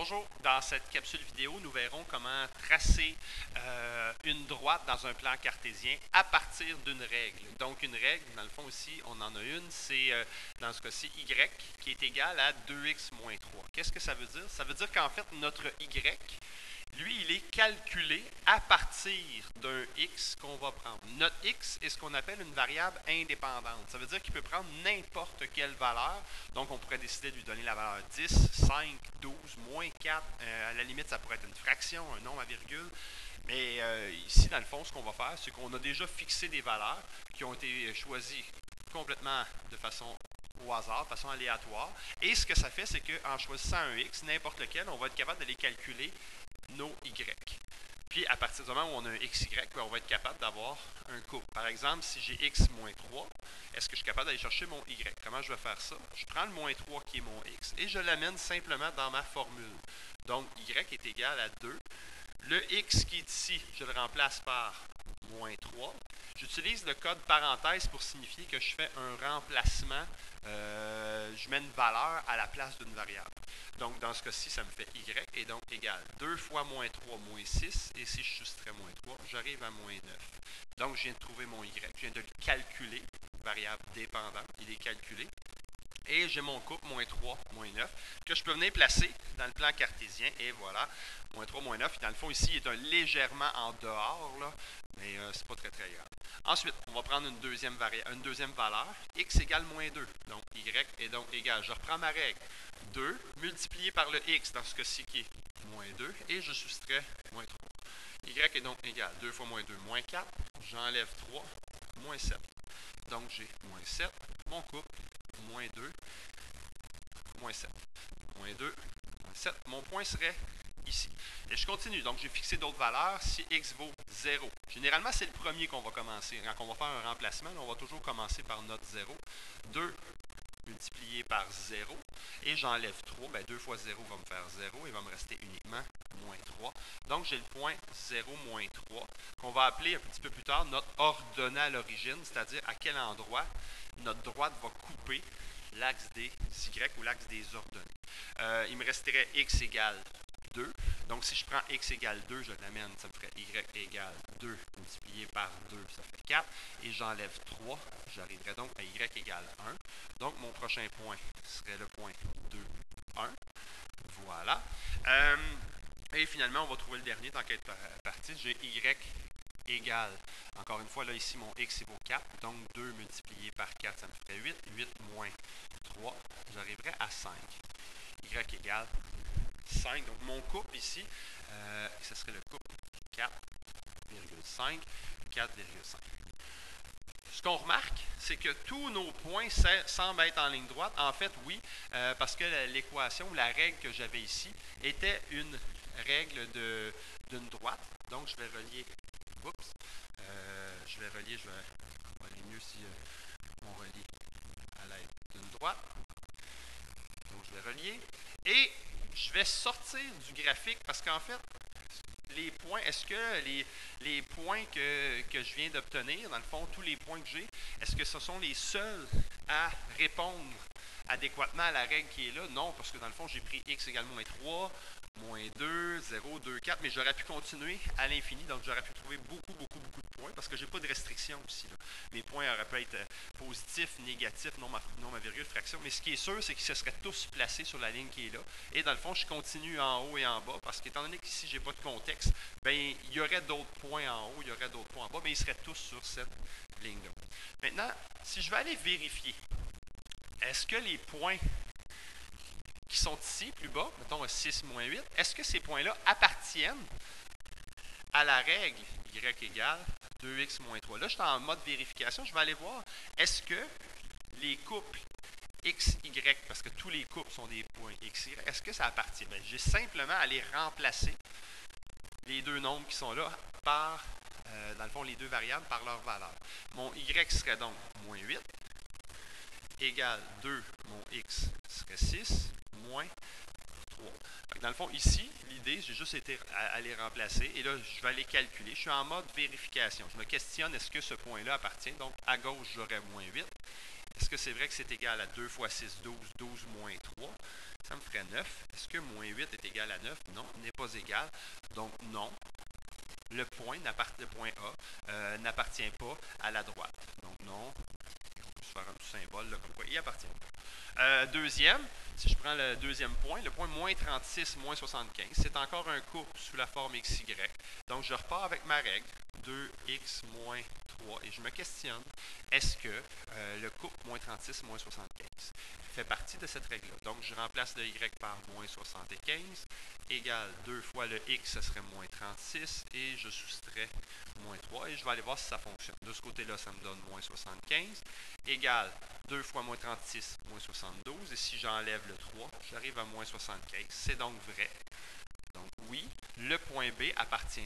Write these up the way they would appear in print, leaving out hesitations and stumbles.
Bonjour, dans cette capsule vidéo, nous verrons comment tracer une droite dans un plan cartésien à partir d'une règle. Donc une règle, dans le fond ici, on en a une, c'est dans ce cas-ci y qui est égal à 2x moins 3. Qu'est-ce que ça veut dire? Ça veut dire qu'en fait, notre y, lui, il est calculé à partir d'un x qu'on va prendre. Notre x est ce qu'on appelle une variable indépendante. Ça veut dire qu'il peut prendre n'importe quelle valeur. Donc, on pourrait décider de lui donner la valeur 10, 5, 12, moins 4. À la limite, ça pourrait être une fraction, un nombre à virgule. Mais ici, dans le fond, ce qu'on va faire, c'est qu'on a déjà fixé des valeurs qui ont été choisies complètement de façon au hasard, de façon aléatoire. Et ce que ça fait, c'est qu'en choisissant un x, n'importe lequel, on va être capable de les calculer nos y. Puis à partir du moment où on a un xy, on va être capable d'avoir un couple. Par exemple, si j'ai x moins 3, est-ce que je suis capable d'aller chercher mon y? Comment je vais faire ça? Je prends le moins 3 qui est mon x et je l'amène simplement dans ma formule. Donc y est égal à 2. Le x qui est ici, je le remplace par moins 3. J'utilise le code parenthèse pour signifier que je fais un remplacement. Je mets une valeur à la place d'une variable. Donc, dans ce cas-ci, ça me fait y est donc égal 2 fois moins 3, moins 6. Et si je soustrais moins 3, j'arrive à moins 9. Donc, je viens de trouver mon y. Je viens de le calculer, variable dépendante. Il est calculé. Et j'ai mon couple, moins 3, moins 9, que je peux venir placer dans le plan cartésien. Et voilà, moins 3, moins 9. Dans le fond, ici, il est légèrement en dehors, là, mais c'est pas très, très grave. Ensuite, on va prendre une deuxième valeur, x égale moins 2. Donc, y est donc égal. Je reprends ma règle. 2 multiplié par le x, dans ce cas-ci, qui est moins 2, et je soustrais moins 3. Y est donc égal. 2 fois moins 2, moins 4. J'enlève 3, moins 7. Donc, j'ai moins 7. Mon couple, moins 2, moins 7. Moins 2, moins 7. Mon point serait ici. Et je continue. Donc, j'ai fixé d'autres valeurs. Si x vaut 0. Généralement, c'est le premier qu'on va commencer. Quand on va faire un remplacement, on va toujours commencer par notre 0. 2 multiplié par 0. Et j'enlève 3. Bien, 2 fois 0 va me faire 0. Il va me rester uniquement moins 3. Donc, j'ai le point 0, moins 3, qu'on va appeler un petit peu plus tard notre ordonnée à l'origine, c'est-à-dire à quel endroit notre droite va couper l'axe des y ou l'axe des ordonnées. Il me resterait x égale 2. Donc, si je prends x égale 2, je l'amène, ça me ferait y égale 2 multiplié par 2, ça fait 4. Et j'enlève 3, j'arriverai donc à y égale 1. Donc, mon prochain point serait le point 2, 1. Voilà. Et finalement, on va trouver le dernier tant qu'à être parti. J'ai y égale, encore une fois, là, ici, mon x, il vaut 4. Donc, 2 multiplié par 4, ça me ferait 8. 8 moins 3, j'arriverai à 5. Y égale 5. Donc, mon couple ici, ce serait le couple 4,5. 4,5. Ce qu'on remarque, c'est que tous nos points semblent être en ligne droite. En fait, oui, parce que l'équation, la règle que j'avais ici, était une règle d'une droite. Donc, je vais relier. Oups. On va aller mieux si on relie à l'aide d'une droite. Donc, je vais relier. Et je vais sortir du graphique parce qu'en fait, les points, est-ce que les points que je viens d'obtenir, dans le fond, tous les points que j'ai, est-ce que ce sont les seuls à répondre adéquatement à la règle qui est là? Non, parce que dans le fond, j'ai pris x égale moins 3, moins 2, 0, 2, 4, mais j'aurais pu continuer à l'infini, donc j'aurais pu trouver beaucoup de points, parce que j'ai pas de restriction aussi, là. Mes points auraient pu être positifs, négatifs, nombre à virgule, fraction, mais ce qui est sûr, c'est qu'ils se seraient tous placés sur la ligne qui est là, et dans le fond, je continue en haut et en bas, parce qu'étant donné qu'ici, j'ai pas de contexte, ben il y aurait d'autres points en haut, il y aurait d'autres points en bas, mais ils seraient tous sur cette ligne-là. Maintenant, si je vais aller vérifier, est-ce que les points qui sont ici, plus bas, mettons 6 moins 8, est-ce que ces points-là appartiennent à la règle y égale 2x moins 3? Là, je suis en mode vérification. Je vais aller voir, est-ce que les couples x, y, parce que tous les couples sont des points x, y, est-ce que ça appartient? Bien, j'ai simplement à aller remplacer les deux nombres qui sont là par, dans le fond, les deux variables par leur valeur. Mon y serait donc moins 8, égale 2, mon x serait 6, moins 3. Dans le fond, ici, l'idée, j'ai juste été à les remplacer. Et là, je vais aller calculer. Je suis en mode vérification. Je me questionne, est-ce que ce point-là appartient? Donc, à gauche, j'aurais moins 8. Est-ce que c'est vrai que c'est égal à 2 fois 6, 12, 12 moins 3? Ça me ferait 9. Est-ce que moins 8 est égal à 9? Non, n'est pas égal. Donc non, le point A n'appartient pas à la droite. Donc non, on peut se faire un petit symbole là, comme quoi il appartient pas. Deuxième, si je prends le deuxième point, le point moins 36, moins 75, c'est encore un couple sous la forme XY. Donc je repars avec ma règle, 2x moins 3, et je me questionne, est-ce que le couple moins 36, moins 75 fait partie de cette règle-là? Donc je remplace le y par moins 75, égale 2 fois le x, ce serait moins 36, et je soustrais moins 3, et je vais aller voir si ça fonctionne. De ce côté-là, ça me donne moins 75, égale 2 fois moins 36, moins 72, et si j'enlève le 3, j'arrive à moins 75. C'est donc vrai. Donc oui, le point B appartient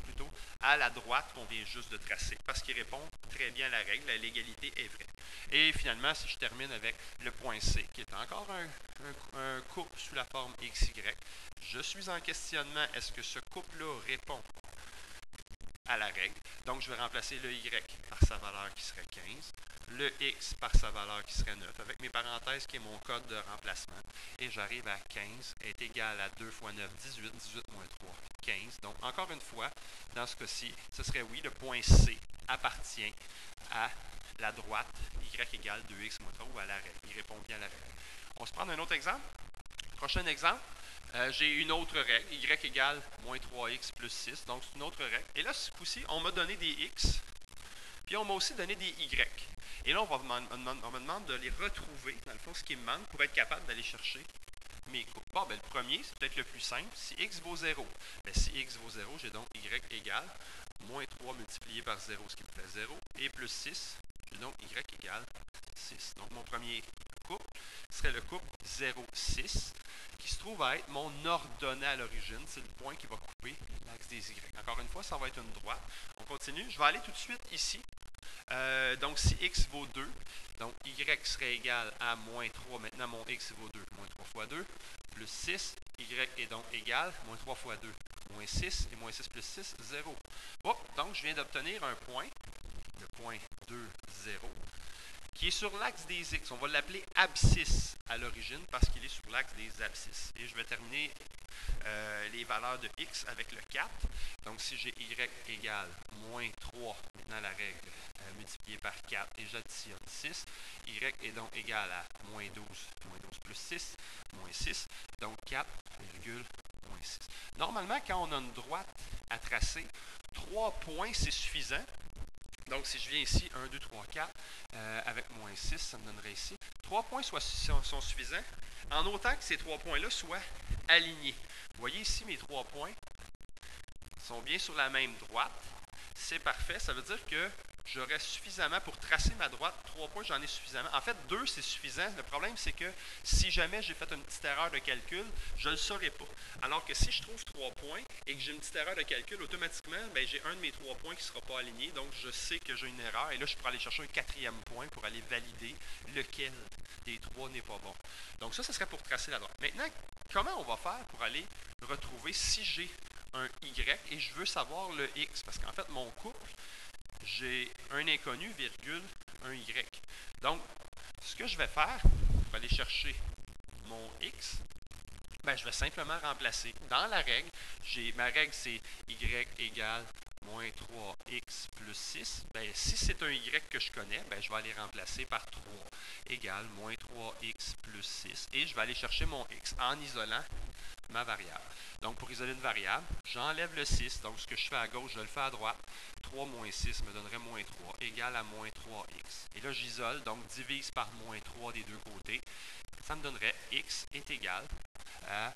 plutôt à la droite qu'on vient juste de tracer, parce qu'il répond très bien à la règle, l'égalité est vraie. Et finalement, si je termine avec le point C, qui est encore un couple sous la forme XY, je suis en questionnement, est-ce que ce couple-là répond à la règle? Donc, je vais remplacer le Y par sa valeur qui serait 15, le X par sa valeur qui serait 9, avec mes parenthèses qui est mon code de remplacement. Et j'arrive à 15 est égal à 2 fois 9, 18, 18 moins 3, 15. Donc, encore une fois, dans ce cas-ci, ce serait oui, le point C appartient à la droite, Y égale 2x moins 3 ou à la règle. Il répond bien à la règle. On va se prendre un autre exemple. Prochain exemple. J'ai une autre règle, y égale moins 3x plus 6, donc c'est une autre règle. Et là, ce coup-ci, on m'a donné des x, puis on m'a aussi donné des y. Et là, on me demande de les retrouver, dans le fond, ce qui me manque, pour être capable d'aller chercher mes coupes. Bon, ben, le premier, c'est peut-être le plus simple, si x vaut 0. Ben, si x vaut 0, j'ai donc y égale moins 3 multiplié par 0, ce qui me fait 0, et plus 6, j'ai donc y égale 6. Donc, mon premier couple serait le couple 0, 6, qui se trouve à être mon ordonnée à l'origine. C'est le point qui va couper l'axe des Y. Encore une fois, ça va être une droite. On continue. Je vais aller tout de suite ici. Donc, si x vaut 2, donc y serait égal à moins 3. Maintenant, mon x vaut 2. Moins 3 fois 2, plus 6. Y est donc égal, moins 3 fois 2, moins 6. Et moins 6 plus 6, 0. Oh, donc, je viens d'obtenir un point, le point 2, 0, qui est sur l'axe des x. On va l'appeler abscisse à l'origine parce qu'il est sur l'axe des abscisses. Et je vais terminer les valeurs de x avec le 4. Donc, si j'ai y égale moins 3, maintenant la règle multipliée par 4, et j'additionne 6, y est donc égal à moins 12 plus 6, moins 6, donc 4, moins 6. Normalement, quand on a une droite à tracer, 3 points, c'est suffisant. Donc, si je viens ici, 1, 2, 3, 4, avec moins 6, ça me donnerait ici. 3 points sont suffisants, en autant que ces 3 points-là soient alignés. Vous voyez ici, mes 3 points sont bien sur la même droite. C'est parfait. Ça veut dire que j'aurais suffisamment pour tracer ma droite. 3 points, j'en ai suffisamment. En fait, 2, c'est suffisant. Le problème, c'est que si jamais j'ai fait une petite erreur de calcul, je ne le saurais pas. Alors que si je trouve 3 points et que j'ai une petite erreur de calcul, automatiquement, j'ai un de mes 3 points qui ne sera pas aligné. Donc, je sais que j'ai une erreur. Et là, je pourrais aller chercher un 4e point pour aller valider lequel des 3 n'est pas bon. Donc, ça serait pour tracer la droite. Maintenant, comment on va faire pour aller retrouver si j'ai un Y et je veux savoir le X? Parce qu'en fait, mon couple, j'ai un inconnu, virgule, un Y. Donc, ce que je vais faire pour aller chercher mon X, je vais simplement remplacer. Dans la règle, ma règle, c'est Y égale moins 3x plus 6. Si c'est un Y que je connais, je vais aller remplacer par 3 égale moins 3x plus 6. Et je vais aller chercher mon X en isolant ma variable. Donc, pour isoler une variable, j'enlève le 6. Donc, ce que je fais à gauche, je le fais à droite. 3 moins 6 me donnerait moins 3 égale à moins 3x. Et là, j'isole, donc divise par moins 3 des deux côtés. Ça me donnerait x est égal à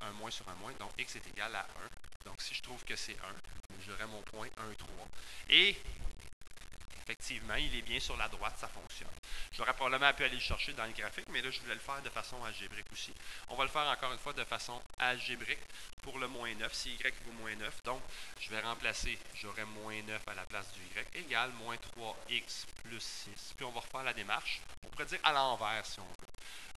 un moins sur un moins. Donc, x est égal à 1. Donc, si je trouve que c'est 1, j'aurai mon point 1, 3. Et effectivement, il est bien sur la droite, ça fonctionne. J'aurais probablement pu aller le chercher dans le graphique, mais là, je voulais le faire de façon algébrique aussi. On va le faire encore une fois de façon algébrique pour le moins 9, si y vaut moins 9. Donc, je vais remplacer, j'aurai moins 9 à la place du y, égale moins 3x plus 6. Puis, on va refaire la démarche. On pourrait dire à l'envers, si on veut.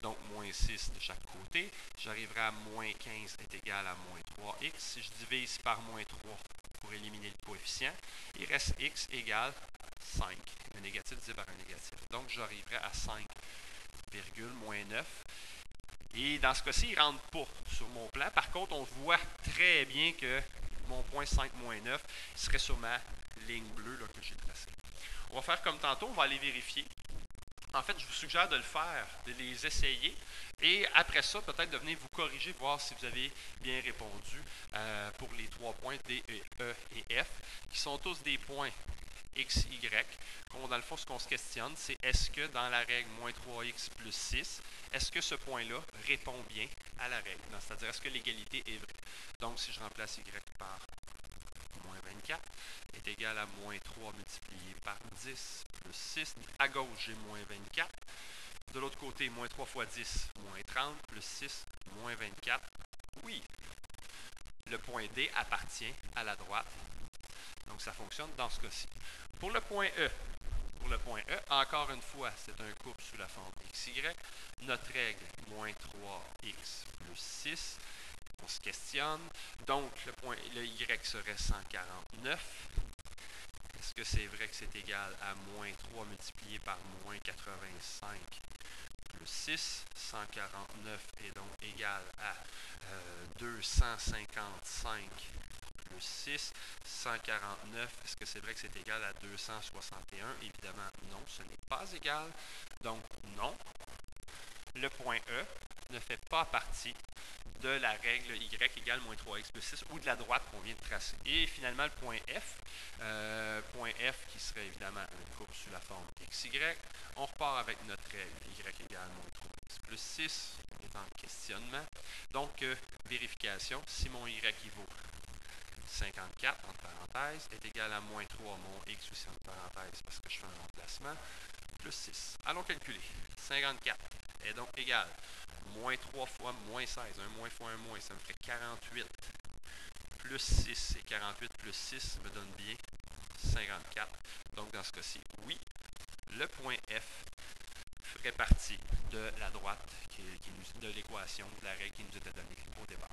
Donc, moins 6 de chaque côté. J'arriverai à moins 15 est égal à moins 3x. Si je divise par moins 3 pour éliminer le coefficient, il reste x égale 5. Un négatif divisé par un négatif. Donc, j'arriverai à 5 virgule, moins 9. Et dans ce cas-ci, il ne rentre pas sur mon plan. Par contre, on voit très bien que mon point 5, moins 9 serait sur ma ligne bleue là, que j'ai tracée. On va faire comme tantôt, on va aller vérifier. En fait, je vous suggère de le faire, de les essayer. Et après ça, peut-être de venir vous corriger, voir si vous avez bien répondu pour les 3 points D, E et F, qui sont tous des points X, Y. Dans le fond, ce qu'on se questionne, c'est est-ce que dans la règle moins 3x plus 6, est-ce que ce point-là répond bien à la règle? C'est-à-dire, est-ce que l'égalité est vraie? Donc, si je remplace y par moins 24 est égal à moins 3 multiplié par 10 plus 6. À gauche, j'ai moins 24. De l'autre côté, moins 3 fois 10, moins 30 plus 6, moins 24. Oui, le point D appartient à la droite. Donc, ça fonctionne dans ce cas-ci. Pour le point E, encore une fois, c'est un couple sous la forme XY. Notre règle, moins 3x plus 6. On se questionne. Donc, le Y serait 149. Est-ce que c'est vrai que c'est égal à moins 3 multiplié par moins 85 plus 6? 149 est donc égal à 255 plus 6. 149, est-ce que c'est vrai que c'est égal à 261? Évidemment, non, ce n'est pas égal. Donc, non. Le point E ne fait pas partie de la règle y égale moins 3x plus 6 ou de la droite qu'on vient de tracer. Et finalement, le point F qui serait évidemment une courbe sous la forme xy. On repart avec notre règle y égale moins 3x plus 6. On est en questionnement. Donc, vérification, si mon y vaut 54, entre parenthèses, est égal à moins 3, mon x aussi entre parenthèses parce que je fais un remplacement, plus 6. Allons calculer. 54 est donc égal moins 3 fois moins 16. Un moins fois un moins, ça me ferait 48 plus 6. Et 48 plus 6 me donne bien 54. Donc, dans ce cas-ci, oui, le point F ferait partie de la droite de l'équation, de la règle qui nous était donnée au départ.